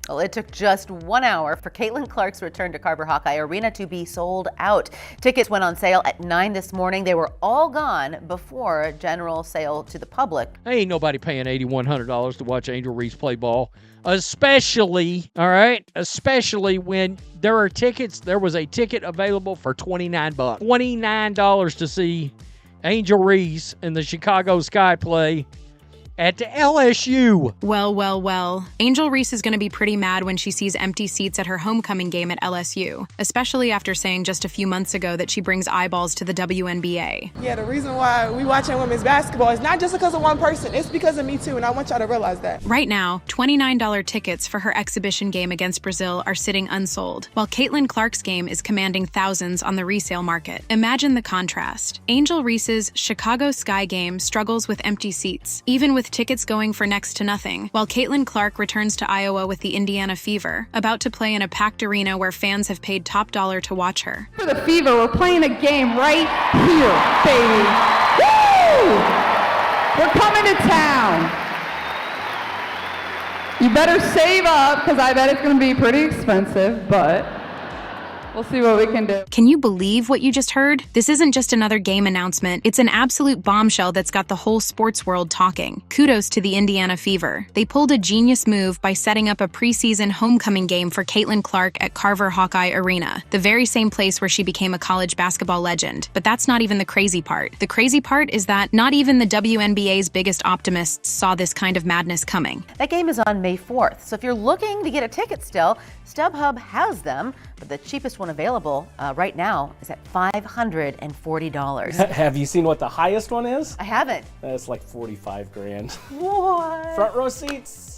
Well, it took just 1 hour for Caitlin Clark's return to Carver Hawkeye Arena to be sold out. Tickets went on sale at 9 this morning. They were all gone before general sale to the public. Ain't nobody paying $8,100 to watch Angel Reese play ball, especially when there are tickets. There was a ticket available for $29. $29 to see Angel Reese and the Chicago Sky play at LSU. Well. Angel Reese is going to be pretty mad when she sees empty seats at her homecoming game at LSU, especially after saying just a few months ago that she brings eyeballs to the WNBA. Yeah, the reason why we watching women's basketball is not just because of one person. It's because of me too, and I want y'all to realize that. Right now, $29 tickets for her exhibition game against Brazil are sitting unsold, while Caitlin Clark's game is commanding thousands on the resale market. Imagine the contrast. Angel Reese's Chicago Sky game struggles with empty seats, even with tickets going for next to nothing, while Caitlin Clark returns to Iowa with the Indiana Fever, about to play in a packed arena where fans have paid top dollar to watch her. For the Fever, we're playing a game right here, baby. Woo! We're coming to town. You better save up, because I bet it's going to be pretty expensive, but we'll see what we can do. Can you believe what you just heard? This isn't just another game announcement. It's an absolute bombshell that's got the whole sports world talking. Kudos to the Indiana Fever. They pulled a genius move by setting up a preseason homecoming game for Caitlin Clark at Carver Hawkeye Arena, the very same place where she became a college basketball legend. But that's not even the crazy part. The crazy part is that not even the WNBA's biggest optimists saw this kind of madness coming. That game is on May 4th, so if you're looking to get a ticket still, StubHub has them, but the cheapest one available right now is at $540. Have you seen what the highest one is? I haven't. That's like 45 grand. What? Front row seats.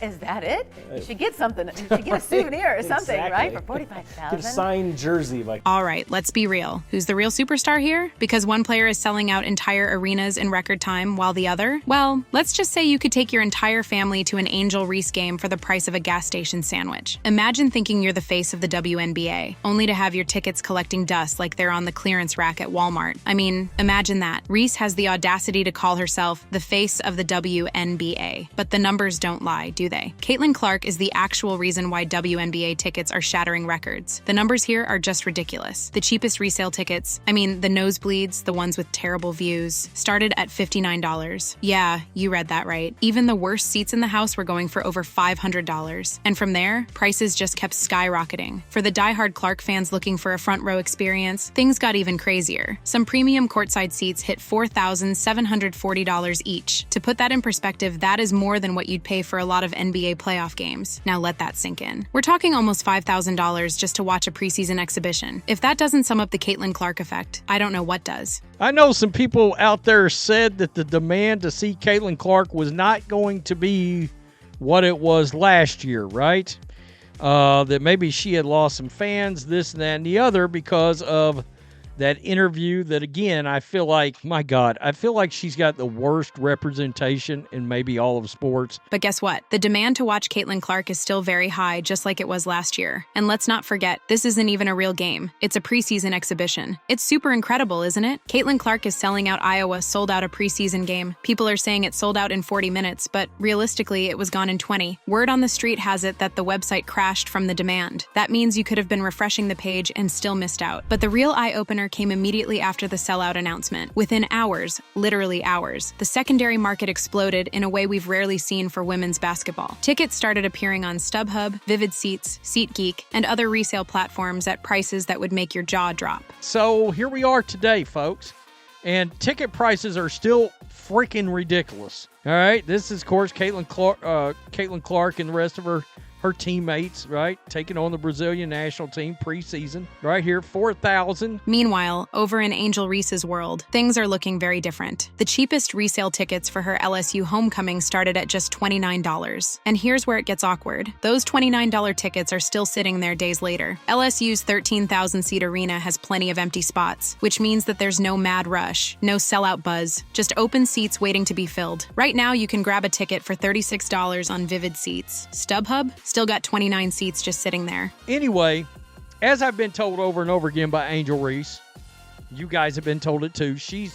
Is that it? You should get something. You should get a souvenir or something, Exactly. right? For $45,000. Get a signed jersey. All right, let's be real. Who's the real superstar here? Because one player is selling out entire arenas in record time while the other? Well, let's just say you could take your entire family to an Angel Reese game for the price of a gas station sandwich. Imagine thinking you're the face of the WNBA, only to have your tickets collecting dust like they're on the clearance rack at Walmart. I mean, imagine that. Reese has the audacity to call herself the face of the WNBA. But the numbers don't lie, do they? Caitlin Clark is the actual reason why WNBA tickets are shattering records. The numbers here are just ridiculous. The cheapest resale tickets, the nosebleeds, the ones with terrible views, started at $59. Yeah, you read that right. Even the worst seats in the house were going for over $500. And from there, prices just kept skyrocketing. For the diehard Clark fans looking for a front row experience, things got even crazier. Some premium courtside seats hit $4,740 each. To put that in perspective, that is more than what you'd pay for a lot of NBA playoff games. Now let that sink in. We're talking almost $5,000 just to watch a preseason exhibition. If that doesn't sum up the Caitlin Clark effect, I don't know what does. I know some people out there said that the demand to see Caitlin Clark was not going to be what it was last year, right? That maybe she had lost some fans, this and that and the other, because of that interview that, again, I feel like she's got the worst representation in maybe all of sports. But guess what? The demand to watch Caitlin Clark is still very high, just like it was last year. And let's not forget, this isn't even a real game. It's a preseason exhibition. It's super incredible, isn't it? Caitlin Clark is selling out Iowa, sold out a preseason game. People are saying it sold out in 40 minutes, but realistically, it was gone in 20. Word on the street has it that the website crashed from the demand. That means you could have been refreshing the page and still missed out. But the real eye-opener came immediately after the sellout announcement. Within hours, literally hours, the secondary market exploded in a way we've rarely seen for women's basketball. Tickets started appearing on StubHub, Vivid Seats, SeatGeek, and other resale platforms at prices that would make your jaw drop. So here we are today, folks, and ticket prices are still freaking ridiculous. All right, this is, of course, Caitlin Clark and the rest of her teammates, right, taking on the Brazilian national team preseason, right here, $4,000. Meanwhile, over in Angel Reese's world, things are looking very different. The cheapest resale tickets for her LSU homecoming started at just $29. And here's where it gets awkward. Those $29 tickets are still sitting there days later. LSU's 13,000-seat arena has plenty of empty spots, which means that there's no mad rush, no sellout buzz, just open seats waiting to be filled. Right now, you can grab a ticket for $36 on Vivid Seats. StubHub still got 29 seats just sitting there. Anyway, as I've been told over and over again by Angel Reese, you guys have been told it too, she's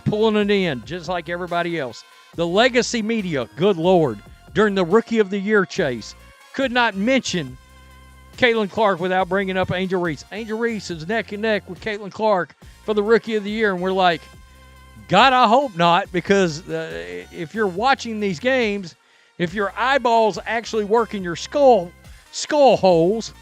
pulling it in just like everybody else. The legacy media, good Lord, during the Rookie of the Year chase, could not mention Caitlin Clark without bringing up Angel Reese. Angel Reese is neck and neck with Caitlin Clark for the Rookie of the Year, and we're like, God, I hope not, because if you're watching these games, if your eyeballs actually work in your skull holes,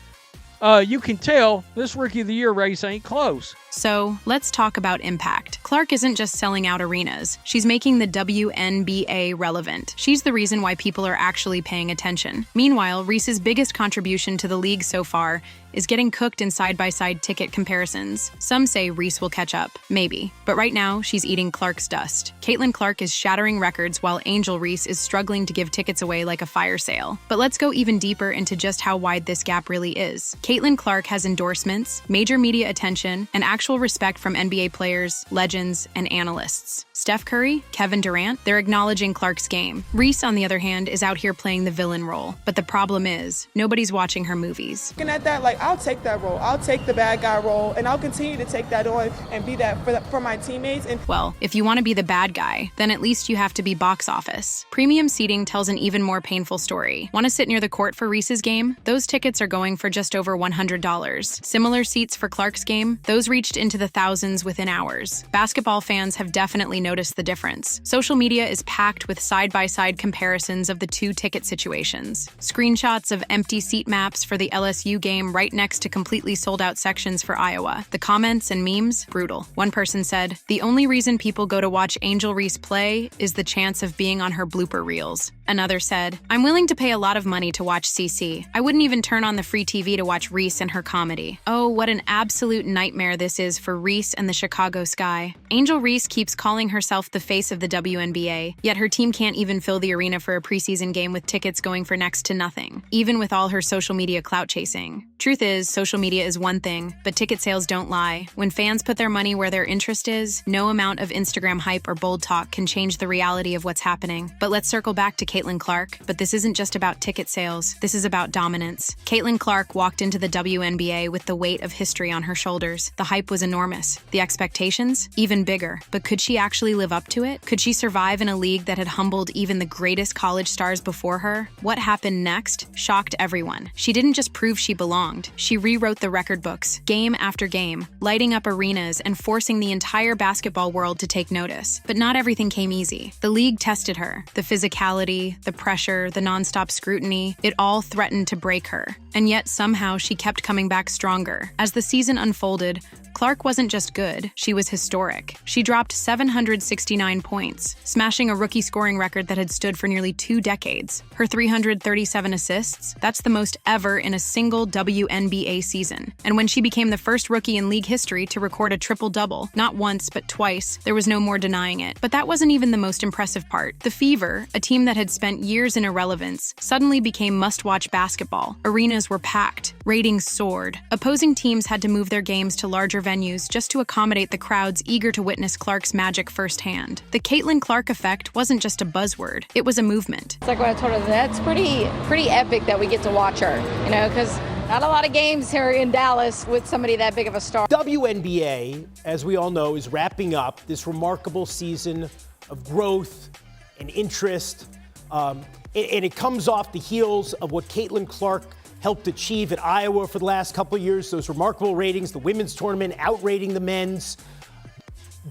you can tell this Rookie of the Year race ain't close. So, let's talk about impact. Clark isn't just selling out arenas. She's making the WNBA relevant. She's the reason why people are actually paying attention. Meanwhile, Reese's biggest contribution to the league so far is getting cooked in side-by-side ticket comparisons. Some say Reese will catch up. Maybe. But right now, she's eating Clark's dust. Caitlin Clark is shattering records while Angel Reese is struggling to give tickets away like a fire sale. But let's go even deeper into just how wide this gap really is. Caitlin Clark has endorsements, major media attention, and actual respect from NBA players, legends, and analysts. Steph Curry, Kevin Durant, they're acknowledging Clark's game. Reese, on the other hand, is out here playing the villain role. But the problem is, nobody's watching her movies. Looking at that, I'll take that role. I'll take the bad guy role, and I'll continue to take that on and be that for my teammates. And well, if you want to be the bad guy, then at least you have to be box office. Premium seating tells an even more painful story. Want to sit near the court for Reese's game? Those tickets are going for just over $100. Similar seats for Clark's game? Those reached into the thousands within hours. Basketball fans have definitely noticed the difference. Social media is packed with side-by-side comparisons of the two ticket situations. Screenshots of empty seat maps for the LSU game right next to completely sold-out sections for Iowa. The comments and memes? Brutal. One person said, "The only reason people go to watch Angel Reese play is the chance of being on her blooper reels." Another said, "I'm willing to pay a lot of money to watch CC. I wouldn't even turn on the free TV to watch Reese and her comedy." Oh, what an absolute nightmare this is for Reese and the Chicago Sky. Angel Reese keeps calling herself the face of the WNBA, yet her team can't even fill the arena for a preseason game with tickets going for next to nothing, even with all her social media clout chasing. Truth is, social media is one thing, but ticket sales don't lie. When fans put their money where their interest is, no amount of Instagram hype or bold talk can change the reality of what's happening. But let's circle back to Caitlin Clark. But this isn't just about ticket sales. This is about dominance. Caitlin Clark walked into the WNBA with the weight of history on her shoulders. The hype was enormous. The expectations? Even bigger. But could she actually live up to it? Could she survive in a league that had humbled even the greatest college stars before her? What happened next shocked everyone. She didn't just prove she belonged. She rewrote the record books, game after game, lighting up arenas and forcing the entire basketball world to take notice. But not everything came easy. The league tested her. The physicality, the pressure, the nonstop scrutiny, it all threatened to break her. And yet somehow she kept coming back stronger. As the season unfolded, Clark wasn't just good, she was historic. She dropped 769 points, smashing a rookie scoring record that had stood for nearly 2 decades. Her 337 assists, that's the most ever in a single WNBA season. And when she became the first rookie in league history to record a triple-double, not once but twice, there was no more denying it. But that wasn't even the most impressive part. The Fever, a team that had spent years in irrelevance, suddenly became must-watch basketball. Arenas were packed, ratings soared. Opposing teams had to move their games to larger venues just to accommodate the crowds eager to witness Clark's magic firsthand. The Caitlin Clark effect wasn't just a buzzword, it was a movement. It's like what I told her, that's pretty epic that we get to watch her, because not a lot of games here in Dallas with somebody that big of a star. WNBA, as we all know, is wrapping up this remarkable season of growth and interest, and it comes off the heels of what Caitlin Clark helped achieve at Iowa for the last couple of years, those remarkable ratings, the women's tournament outrating the men's.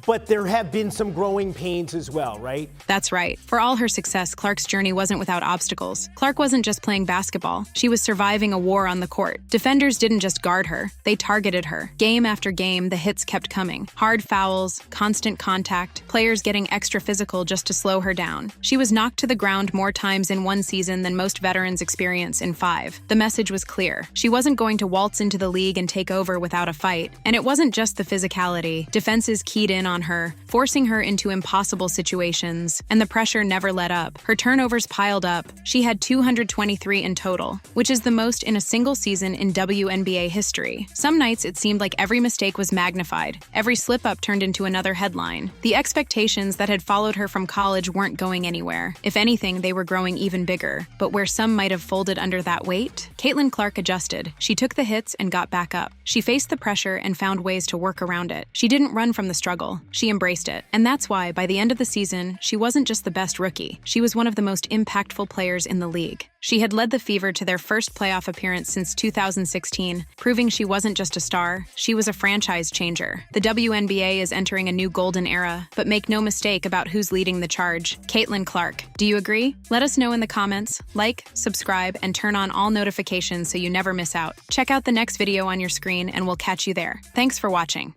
But there have been some growing pains as well, right? That's right. For all her success, Clark's journey wasn't without obstacles. Clark wasn't just playing basketball. She was surviving a war on the court. Defenders didn't just guard her. They targeted her. Game after game, the hits kept coming. Hard fouls, constant contact, players getting extra physical just to slow her down. She was knocked to the ground more times in one season than most veterans experience in 5. The message was clear. She wasn't going to waltz into the league and take over without a fight. And it wasn't just the physicality. Defenses keyed in on her, forcing her into impossible situations, and the pressure never let up. Her turnovers piled up. She had 223 in total, which is the most in a single season in WNBA history. Some nights it seemed like every mistake was magnified. Every slip-up turned into another headline. The expectations that had followed her from college weren't going anywhere. If anything, they were growing even bigger. But where some might have folded under that weight, Caitlin Clark adjusted. She took the hits and got back up. She faced the pressure and found ways to work around it. She didn't run from the struggle. struggle, she embraced it. And that's why, by the end of the season, she wasn't just the best rookie. She was one of the most impactful players in the league. She had led the Fever to their first playoff appearance since 2016, proving she wasn't just a star, she was a franchise changer. The WNBA is entering a new golden era, but make no mistake about who's leading the charge: Caitlin Clark. Do you agree? Let us know in the comments. Like, subscribe, and turn on all notifications so you never miss out. Check out the next video on your screen and we'll catch you there. Thanks for watching.